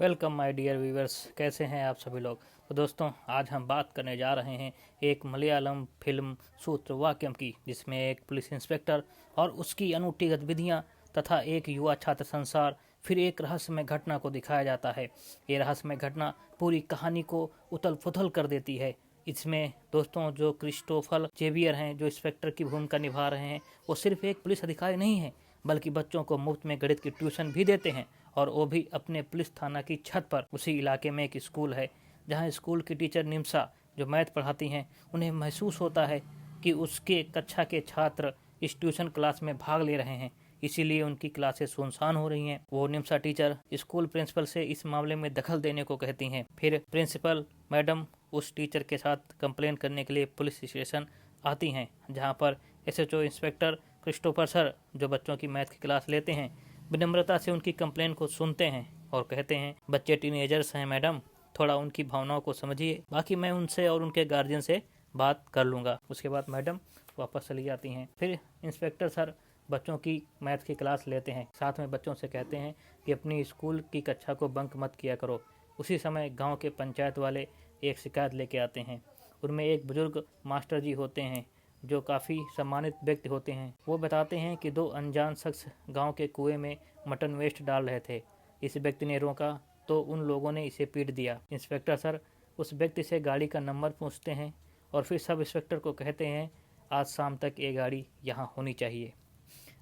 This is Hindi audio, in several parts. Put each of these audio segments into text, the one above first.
वेलकम माय डियर व्यूवर्स, कैसे हैं आप सभी लोग। तो दोस्तों, आज हम बात करने जा रहे हैं एक मलयालम फिल्म सूत्रवाक्यम की, जिसमें एक पुलिस इंस्पेक्टर और उसकी अनूठी गतिविधियां तथा एक युवा छात्र संसार फिर एक रहस्यमय घटना को दिखाया जाता है। ये रहस्यमय घटना पूरी कहानी को उथल पुथल कर देती है। इसमें दोस्तों जो क्रिस्टोफर जेवियर हैं, जो इंस्पेक्टर की भूमिका निभा रहे हैं, वो सिर्फ एक पुलिस अधिकारी नहीं है, बल्कि बच्चों को मुफ्त में गणित की ट्यूशन भी देते हैं, और वो भी अपने पुलिस थाना की छत पर। उसी इलाके में एक स्कूल है, जहाँ स्कूल की टीचर निम्सा जो मैथ पढ़ाती हैं, उन्हें महसूस होता है कि उसके कक्षा के छात्र इस ट्यूशन क्लास में भाग ले रहे हैं, इसीलिए उनकी क्लासेस सुनसान हो रही हैं। वो निम्सा टीचर स्कूल प्रिंसिपल से इस मामले में दखल देने को कहती हैं। फिर प्रिंसिपल मैडम उस टीचर के साथ कंप्लेन करने के लिए पुलिस स्टेशन आती हैं, जहाँ पर एसएचओ इंस्पेक्टर क्रिस्टोफर सर, जो बच्चों की मैथ की क्लास लेते हैं, विनम्रता से उनकी कंप्लेन को सुनते हैं और कहते हैं, बच्चे टीनेजर्स हैं मैडम, थोड़ा उनकी भावनाओं को समझिए, बाकी मैं उनसे और उनके गार्जियन से बात कर लूँगा। उसके बाद मैडम वापस चली जाती हैं। फिर इंस्पेक्टर सर बच्चों की मैथ की क्लास लेते हैं, साथ में बच्चों से कहते हैं कि अपनी स्कूल की कक्षा को बंक मत किया करो। उसी समय गाँव के पंचायत वाले एक शिकायत लेके आते हैं। उनमें एक बुजुर्ग मास्टर जी होते हैं, जो काफ़ी सम्मानित व्यक्ति होते हैं। वो बताते हैं कि दो अनजान शख्स गांव के कुएं में मटन वेस्ट डाल रहे थे। इस व्यक्ति ने रोका तो उन लोगों ने इसे पीट दिया। इंस्पेक्टर सर उस व्यक्ति से गाड़ी का नंबर पूछते हैं और फिर सब इंस्पेक्टर को कहते हैं, आज शाम तक ये गाड़ी यहाँ होनी चाहिए।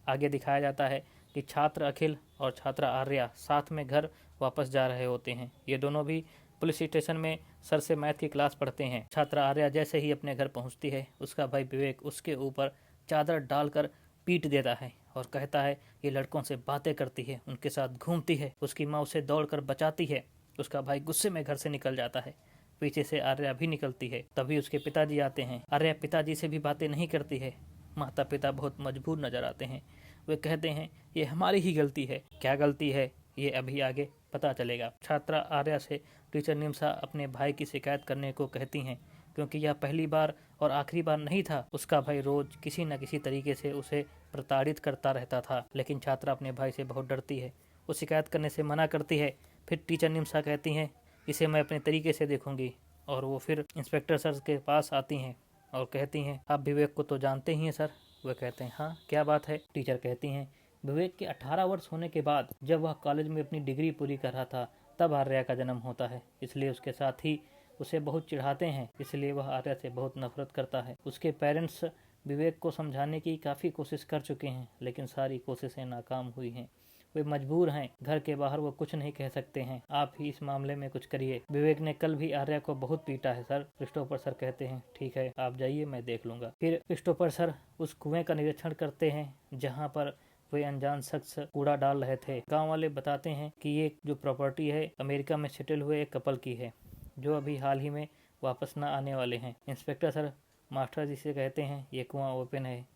आगे दिखाया जाता है कि छात्र अखिल और छात्रा आर्या साथ में घर वापस जा रहे होते हैं। ये दोनों भी पुलिस स्टेशन में सर से मैथ की क्लास पढ़ते हैं। छात्रा आर्या जैसे ही अपने घर पहुंचती है, उसका भाई विवेक उसके ऊपर चादर डालकर पीट देता है और कहता है, ये लड़कों से बातें करती है, उनके साथ घूमती है। उसकी माँ उसे दौड़कर बचाती है। उसका भाई गुस्से में घर से निकल जाता है। पीछे से आर्या भी निकलती है। तभी उसके पिताजी आते हैं। आर्या पिताजी से भी बातें नहीं करती है। माता पिता बहुत मजबूर नजर आते हैं। वे कहते हैं, ये हमारी ही गलती है। क्या गलती है, ये अभी आगे पता चलेगा। छात्रा आर्या से टीचर निम्सा अपने भाई की शिकायत करने को कहती हैं, क्योंकि यह पहली बार और आखिरी बार नहीं था। उसका भाई रोज किसी न किसी तरीके से उसे प्रताड़ित करता रहता था, लेकिन छात्रा अपने भाई से बहुत डरती है। वो शिकायत करने से मना करती है। फिर टीचर निम्सा कहती हैं, इसे मैं अपने तरीके से देखूंगी, और वो फिर इंस्पेक्टर सर के पास आती हैं और कहती हैं, आप विवेक को तो जानते ही हैं सर। वह कहते हैं, हाँ क्या बात है। टीचर कहती हैं, विवेक के 18 वर्ष होने के बाद जब वह कॉलेज में अपनी डिग्री पूरी कर रहा था, तब आर्या का जन्म होता है, इसलिए उसके साथ ही उसे बहुत चिढ़ाते हैं, इसलिए वह आर्या से बहुत नफरत करता है। उसके पेरेंट्स विवेक को समझाने की काफ़ी कोशिश कर चुके हैं, लेकिन सारी कोशिशें नाकाम हुई हैं। वे मजबूर हैं, घर के बाहर वो कुछ नहीं कह सकते हैं। आप ही इस मामले में कुछ करिए। विवेक ने कल भी आर्या को बहुत पीटा है सर। क्रिस्टोफर सर कहते हैं, ठीक है आप जाइए, मैं देख लूंगा। फिर क्रिस्टोफर सर उस कुएं का निरीक्षण करते हैं, जहाँ पर वे अनजान शख्स कूड़ा डाल रहे थे। गांव वाले बताते हैं कि ये जो प्रॉपर्टी है अमेरिका में सेटल हुए एक कपल की है, जो अभी हाल ही में वापस न आने वाले हैं। इंस्पेक्टर सर मास्टर जी से कहते हैं, ये कुआं ओपन है,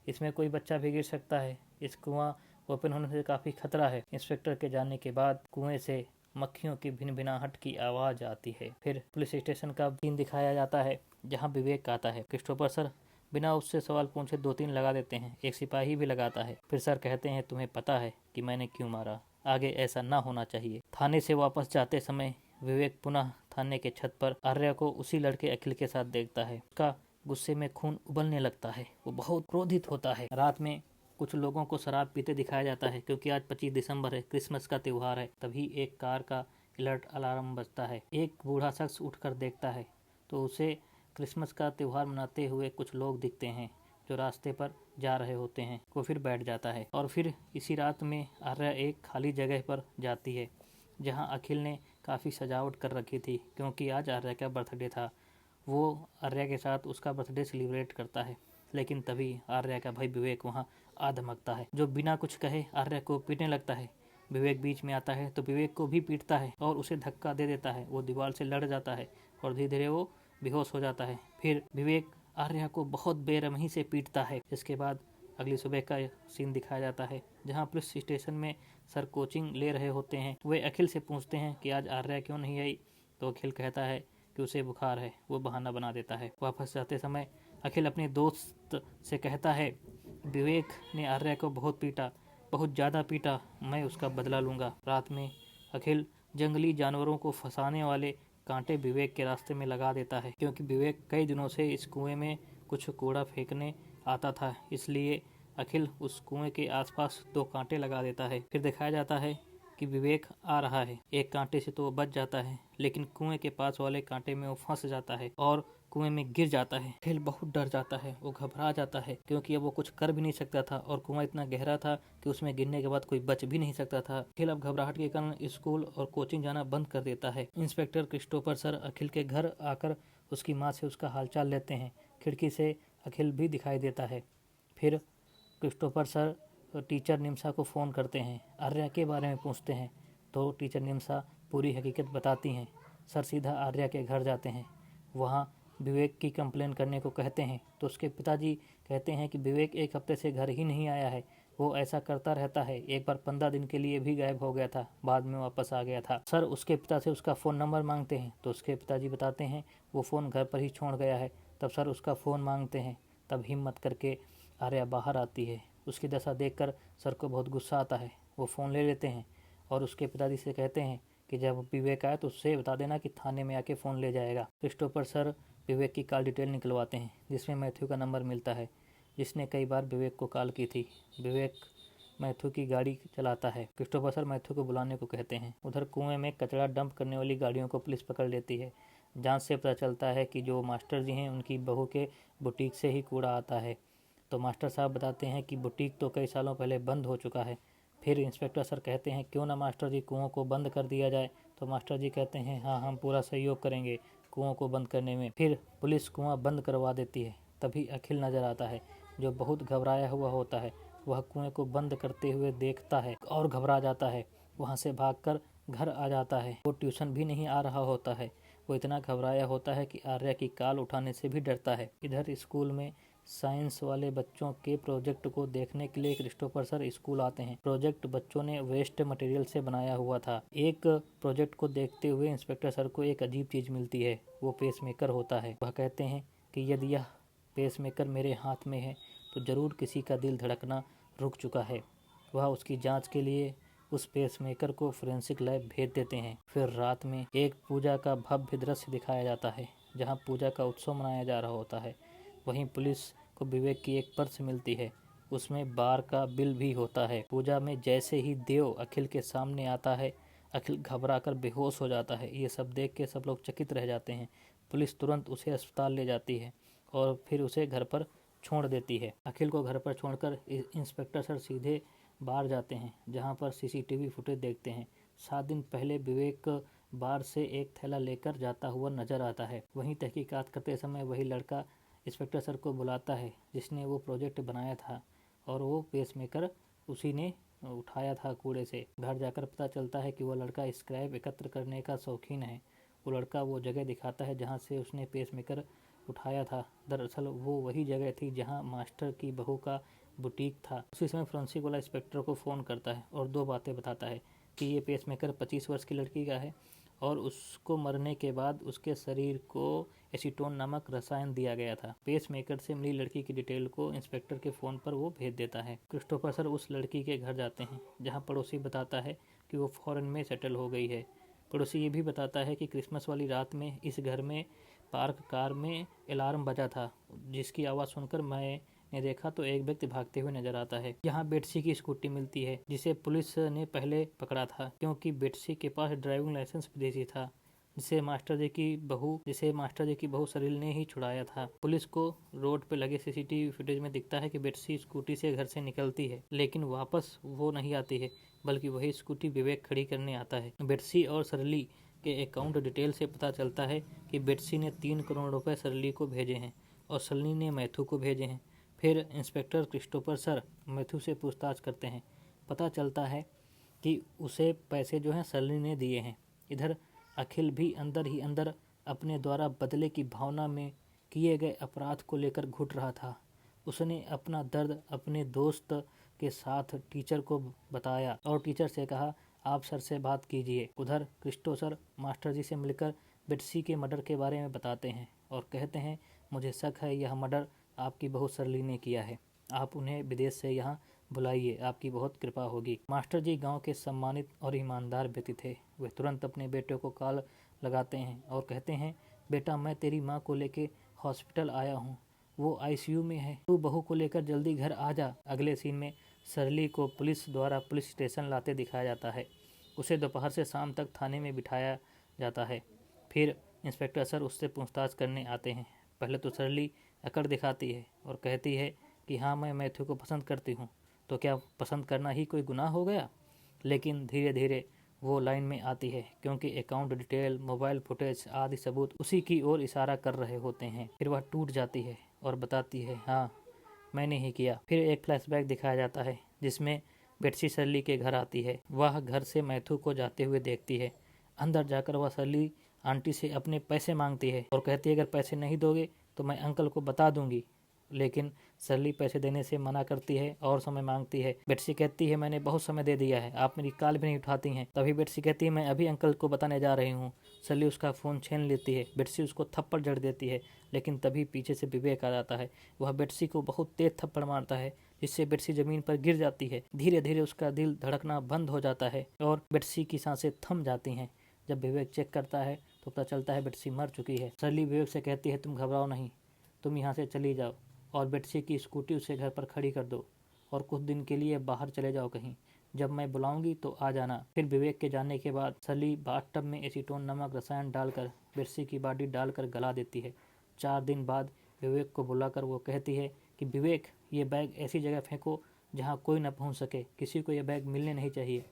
इसमें कोई बच्चा भी गिर सकता है। इस कुआं ओपन होने से काफ़ी खतरा है। इंस्पेक्टर के जाने के बाद कुएं से मक्खियों की भिनभिनाहट की आवाज़ आती है। फिर पुलिस स्टेशन का सीन दिखाया जाता है, जहाँ विवेक आता है। क्रिस्टोफर सर बिना उससे सवाल पूछे 2-3 लगा देते हैं। एक सिपाही भी लगाता है। फिर सर कहते हैं, तुम्हें पता है कि मैंने क्यों मारा, आगे ऐसा ना होना चाहिए। थाने से वापस जाते समय विवेक पुनः थाने के छत पर आर्या को उसी लड़के अखिल के साथ देखता है। उसका गुस्से में खून उबलने लगता है। वो बहुत क्रोधित होता है। रात में कुछ लोगों को शराब पीते दिखाया जाता है, क्योंकि आज 25 दिसंबर है, क्रिसमस का त्यौहार है। तभी एक कार का अलर्ट अलार्म बजता है। एक बूढ़ा शख्स उठकर देखता है तो उसे क्रिसमस का त्यौहार मनाते हुए कुछ लोग दिखते हैं, जो रास्ते पर जा रहे होते हैं। वो फिर बैठ जाता है और फिर इसी रात में आर्या एक खाली जगह पर जाती है, जहाँ अखिल ने काफ़ी सजावट कर रखी थी, क्योंकि आज आर्या का बर्थडे था। वो आर्या के साथ उसका बर्थडे सेलिब्रेट करता है, लेकिन तभी आर्या का भाई विवेक वहाँ आ धमकता है, जो बिना कुछ कहे आर्या को पीटने लगता है। विवेक बीच में आता है तो विवेक को भी पीटता है और उसे धक्का दे देता है। वो दीवार से लड़ जाता है और धीरे धीरे वो बेहोश हो जाता है। फिर विवेक आर्या को बहुत बेरहमी से पीटता है। इसके बाद अगली सुबह का सीन दिखाया जाता है, जहाँ पुलिस स्टेशन में सर कोचिंग ले रहे होते हैं। वे अखिल से पूछते हैं कि आज आर्या क्यों नहीं आई, तो अखिल कहता है कि उसे बुखार है। वो बहाना बना देता है। वापस जाते समय अखिल अपने दोस्त से कहता है, विवेक ने आर्या को बहुत पीटा, बहुत ज़्यादा पीटा, मैं उसका बदला लूँगा। रात में अखिल जंगली जानवरों को फंसाने वाले कांटे विवेक के रास्ते में लगा देता है, क्योंकि विवेक कई दिनों से इस कुएं में कुछ कूड़ा फेंकने आता था, इसलिए अखिल उस कुएं के आसपास 2 कांटे लगा देता है। फिर दिखाया जाता है कि विवेक आ रहा है, एक कांटे से तो वो बच जाता है, लेकिन कुएं के पास वाले कांटे में वो फंस जाता है और कुएं में गिर जाता है। अखिल बहुत डर जाता है, वो घबरा जाता है, क्योंकि अब वो कुछ कर भी नहीं सकता था और कुआं इतना गहरा था कि उसमें गिरने के बाद कोई बच भी नहीं सकता था। अखिल अब घबराहट के कारण स्कूल और कोचिंग जाना बंद कर देता है। इंस्पेक्टर क्रिस्टोफर सर अखिल के घर आकर उसकी माँ से उसका हालचाल लेते हैं। खिड़की से अखिल भी दिखाई देता है। फिर क्रिस्टोफर सर टीचर निम्सा को फ़ोन करते हैं, आर्या के बारे में पूछते हैं, तो टीचर निम्सा पूरी हकीकत बताती हैं। सर सीधा आर्या के घर जाते हैं, वहाँ विवेक की कंप्लेन करने को कहते हैं, तो उसके पिताजी कहते हैं कि विवेक 1 हफ्ते से घर ही नहीं आया है, वो ऐसा करता रहता है, एक बार 15 दिन के लिए भी गायब हो गया था, बाद में वापस आ गया था। सर उसके पिता से उसका फ़ोन नंबर मांगते हैं, तो उसके पिताजी बताते हैं वो फ़ोन घर पर ही छोड़ गया है। तब सर उसका फ़ोन मांगते हैं, तब हिम्मत करके आर्या बाहर आती है। उसकी दशा देखकर सर को बहुत गुस्सा आता है, वो फ़ोन ले लेते हैं और उसके पिताजी से कहते हैं कि जब विवेक आए तो उससे बता देना कि थाने में आके फ़ोन ले जाएगा। क्रिस्टोफर सर विवेक की कॉल डिटेल निकलवाते हैं, जिसमें मैथ्यू का नंबर मिलता है, जिसने कई बार विवेक को कॉल की थी। विवेक मैथ्यू की गाड़ी चलाता है। क्रिस्टोफर सर मैथ्यू को बुलाने को कहते हैं। उधर कुएं में कचरा डंप करने वाली गाड़ियों को पुलिस पकड़ लेती है। जांच से पता चलता है कि जो मास्टर जी हैं उनकी बहू के बुटीक से ही कूड़ा आता है। तो मास्टर साहब बताते हैं कि बुटीक तो कई सालों पहले बंद हो चुका है। फिर इंस्पेक्टर सर कहते हैं क्यों ना मास्टर जी कुओं को बंद कर दिया जाए। तो मास्टर जी कहते हैं हाँ, हम पूरा सहयोग करेंगे कुओं को बंद करने में। फिर पुलिस कुआं बंद करवा देती है। तभी अखिल नजर आता है, जो बहुत घबराया हुआ होता है। वह कुएं को बंद करते हुए देखता है और घबरा जाता है। वहाँ से भागकर घर आ जाता है। वो ट्यूशन भी नहीं आ रहा होता है। वो इतना घबराया होता है कि आर्या की कॉल उठाने से भी डरता है। इधर स्कूल में साइंस वाले बच्चों के प्रोजेक्ट को देखने के लिए क्रिस्टोफर सर स्कूल आते हैं। प्रोजेक्ट बच्चों ने वेस्ट मटेरियल से बनाया हुआ था। एक प्रोजेक्ट को देखते हुए इंस्पेक्टर सर को एक अजीब चीज मिलती है, वो पेसमेकर होता है। वह कहते हैं कि यदि यह पेसमेकर मेरे हाथ में है तो जरूर किसी का दिल धड़कना रुक चुका है। वह उसकी जांच के लिए उस पेसमेकर को फोरेंसिक लैब भेज देते हैं। फिर रात में एक पूजा का भव्य दृश्य दिखाया जाता है, जहां पूजा का उत्सव मनाया जा रहा होता है। वहीं पुलिस को विवेक की एक पर्स मिलती है, उसमें बार का बिल भी होता है। पूजा में जैसे ही देव अखिल के सामने आता है, अखिल घबराकर बेहोश हो जाता है। ये सब देख के सब लोग चकित रह जाते हैं। पुलिस तुरंत उसे अस्पताल ले जाती है और फिर उसे घर पर छोड़ देती है। अखिल को घर पर छोड़कर इंस्पेक्टर सर सीधे बार जाते हैं, जहां पर सीसीटीवी फुटेज देखते हैं। 7 दिन पहले विवेक बार से एक थैला लेकर जाता हुआ नजर आता है। वहीं तहकीकात करते समय वही लड़का इंस्पेक्टर सर को बुलाता है जिसने वो प्रोजेक्ट बनाया था, और वो पेसमेकर उसी ने उठाया था कूड़े से। घर जाकर पता चलता है कि वो लड़का स्क्रैप एकत्र करने का शौकीन है। वो लड़का वो जगह दिखाता है जहाँ से उसने पेसमेकर उठाया था। दरअसल वो वही जगह थी जहाँ मास्टर की बहू का बुटीक था। उसी समय फोरेंसिक वाला इंस्पेक्टर को फ़ोन करता है और 2 बातें बताता है कि ये पेसमेकर 25 वर्ष की लड़की का है और उसको मरने के बाद उसके शरीर को एसीटोन नामक रसायन दिया गया था। पेसमेकर से मिली लड़की की डिटेल को इंस्पेक्टर के फ़ोन पर वो भेज देता है। क्रिस्टोफर सर उस लड़की के घर जाते हैं, जहाँ पड़ोसी बताता है कि वो फॉरेन में सेटल हो गई है। पड़ोसी ये भी बताता है कि क्रिसमस वाली रात में इस घर में पार्क कार में अलार्म बजा था, जिसकी आवाज़ सुनकर मैंने देखा तो एक व्यक्ति भागते हुए नजर आता है। यहाँ बेट्सी की स्कूटी मिलती है, जिसे पुलिस ने पहले पकड़ा था, क्योंकि बेट्सी के पास ड्राइविंग लाइसेंस विदेशी था, जिसे मास्टर जी की बहू सरील ने ही छुड़ाया था। पुलिस को रोड पे लगे सीसीटीवी फुटेज में दिखता है कि बेट्सी स्कूटी से घर से निकलती है, लेकिन वापस वो नहीं आती है, बल्कि वही स्कूटी विवेक खड़ी करने आता है। बेट्सी और सरली के अकाउंट डिटेल से पता चलता है कि बेट्सी ने 3 करोड़ रुपए सरली को भेजे हैं और सरली ने मैथ्यू को भेजे हैं। फिर इंस्पेक्टर क्रिस्टोफर सर मैथ्यू से पूछताछ करते हैं। पता चलता है कि उसे पैसे जो हैं सरली ने दिए हैं। इधर अखिल भी अंदर ही अंदर अपने द्वारा बदले की भावना में किए गए अपराध को लेकर घुट रहा था। उसने अपना दर्द अपने दोस्त के साथ टीचर को बताया और टीचर से कहा आप सर से बात कीजिए। उधर क्रिस्टो सर मास्टर जी से मिलकर बेट्सी के मर्डर के बारे में बताते हैं और कहते हैं मुझे शक है यह मर्डर आपकी बहू सरली ने किया है। आप उन्हें विदेश से यहाँ बुलाइए, आपकी बहुत कृपा होगी। मास्टर जी गांव के सम्मानित और ईमानदार व्यक्ति थे। वे तुरंत अपने बेटे को कॉल लगाते हैं और कहते हैं, बेटा मैं तेरी माँ को लेके हॉस्पिटल आया हूँ, वो आईसीयू में है, तू बहू को लेकर जल्दी घर आ जा। अगले सीन में सरली को पुलिस द्वारा पुलिस स्टेशन लाते दिखाया जाता है। उसे दोपहर से शाम तक थाने में बिठाया जाता है। फिर इंस्पेक्टर सर उससे पूछताछ करने आते हैं। पहले तो सरली अकड़ दिखाती है और कहती है कि हाँ मैं मैथ्यू को पसंद करती हूँ, तो क्या पसंद करना ही कोई गुनाह हो गया। लेकिन धीरे धीरे वो लाइन में आती है, क्योंकि अकाउंट डिटेल, मोबाइल फुटेज आदि सबूत उसी की ओर इशारा कर रहे होते हैं। फिर वह टूट जाती है और बताती है, हाँ मैंने ही किया। फिर एक फ्लैशबैक दिखाया जाता है जिसमें बेट्सी सरली के घर आती है। वह घर से मैथ्यू को जाते हुए देखती है। अंदर जाकर वह सरली आंटी से अपने पैसे मांगती है और कहती है, अगर पैसे नहीं दोगे तो मैं अंकल को बता दूंगी। लेकिन सरली पैसे देने से मना करती है और समय मांगती है। बेट्सी कहती है, मैंने बहुत समय दे दिया है, आप मेरी कॉल भी नहीं उठाती हैं। तभी बेट्सी कहती है, मैं अभी अंकल को बताने जा रही हूँ। सरली उसका फ़ोन छीन लेती है। बेट्सी उसको थप्पड़ जड़ देती है, लेकिन तभी पीछे से विवेक आ जाता है। वह बेट्सी को बहुत तेज थप्पड़ मारता है, जिससे बेट्सी जमीन पर गिर जाती है। धीरे धीरे उसका दिल धड़कना बंद हो जाता है और बेट्सी की सांसें थम जाती हैं। जब विवेक चेक करता है तो पता चलता है बेट्सी मर चुकी है। सरली विवेक से कहती है, तुम घबराओ नहीं, तुम यहाँ से चली जाओ और बेट्सी की स्कूटी उसे घर पर खड़ी कर दो और कुछ दिन के लिए बाहर चले जाओ कहीं, जब मैं बुलाऊंगी तो आ जाना। फिर विवेक के जाने के बाद सरली बाथटब में एसीटोन नामक रसायन डालकर बेट्सी की बॉडी डालकर गला देती है। 4 दिन बाद विवेक को बुलाकर वो कहती है कि विवेक, ये बैग ऐसी जगह फेंको जहाँ कोई न पहुँच सके, किसी को यह बैग मिलने नहीं चाहिए।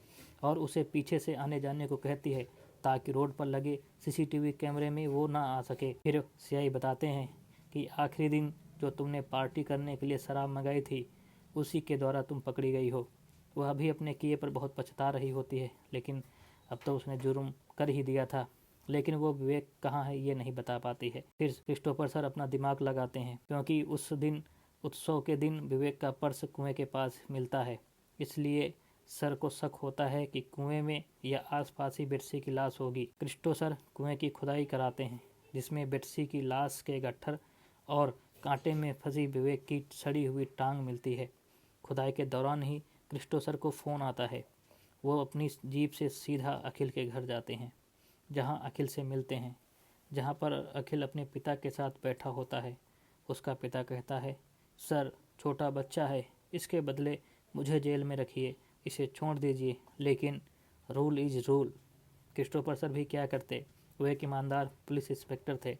और उसे पीछे से आने जाने को कहती है ताकि रोड पर लगे सीसीटीवी कैमरे में वो ना आ सके। फिर सीआई बताते हैं कि आखिरी दिन जो तुमने पार्टी करने के लिए शराब मंगाई थी, उसी के द्वारा तुम पकड़ी गई हो। वह भी अपने किए पर बहुत पछता रही होती है, लेकिन अब तो उसने जुर्म कर ही दिया था। लेकिन वो विवेक कहाँ है ये नहीं बता पाती है। फिर क्रिस्टोफर सर अपना दिमाग लगाते हैं, क्योंकि उस दिन उत्सव के दिन विवेक का पर्स कुएं के पास मिलता है। इसलिए सर को शक होता है कि कुएं में या आसपास ही बेट्सी की लाश होगी। क्रिस्टो सर कुएं की खुदाई कराते हैं, जिसमें बेट्सी की लाश के गट्ठर और कांटे में फंसी विवेक की सड़ी हुई टांग मिलती है। खुदाई के दौरान ही क्रिस्टो सर को फ़ोन आता है। वो अपनी जीप से सीधा अखिल के घर जाते हैं, जहां अखिल से मिलते हैं, जहां पर अखिल अपने पिता के साथ बैठा होता है। उसका पिता कहता है, सर छोटा बच्चा है, इसके बदले मुझे जेल में रखिए, इसे छोड़ दीजिए, लेकिन rule is rule. Christopher sir भी क्या करते, वो एक ईमानदार पुलिस इंस्पेक्टर थे।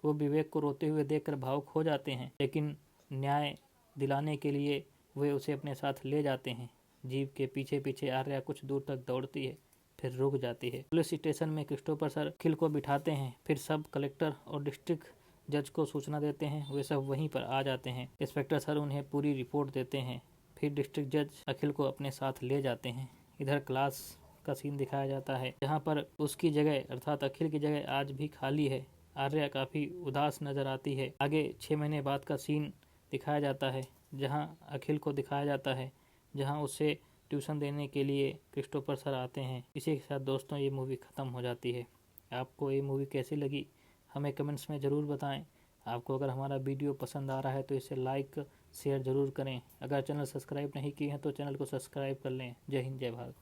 वो विवेक को रोते हुए देखकर भावुक हो जाते हैं, लेकिन न्याय दिलाने के लिए वे उसे अपने साथ ले जाते हैं। जीप के पीछे पीछे आर्या कुछ दूर तक दौड़ती है, फिर रुक जाती है। पुलिस स्टेशन में क्रिस्टोफर सर अखिल को बिठाते हैं। फिर सब कलेक्टर और डिस्ट्रिक्ट जज को सूचना देते हैं, वे सब वहीं पर आ जाते हैं। इंस्पेक्टर सर उन्हें पूरी रिपोर्ट देते हैं। फिर डिस्ट्रिक्ट जज अखिल को अपने साथ ले जाते हैं। इधर क्लास का सीन दिखाया जाता है, जहाँ पर उसकी जगह अर्थात अखिल की जगह आज भी खाली है। आर्या काफ़ी उदास नज़र आती है। आगे 6 महीने बाद का सीन दिखाया जाता है, जहाँ अखिल को दिखाया जाता है, जहाँ उसे ट्यूशन देने के लिए क्रिस्टोफर सर आते हैं। इसी के साथ दोस्तों ये मूवी ख़त्म हो जाती है। आपको ये मूवी कैसी लगी हमें कमेंट्स में ज़रूर बताएं। आपको अगर हमारा वीडियो पसंद आ रहा है तो इसे लाइक शेयर ज़रूर करें। अगर चैनल सब्सक्राइब नहीं किए हैं तो चैनल को सब्सक्राइब कर लें। जय हिंद, जय भारत।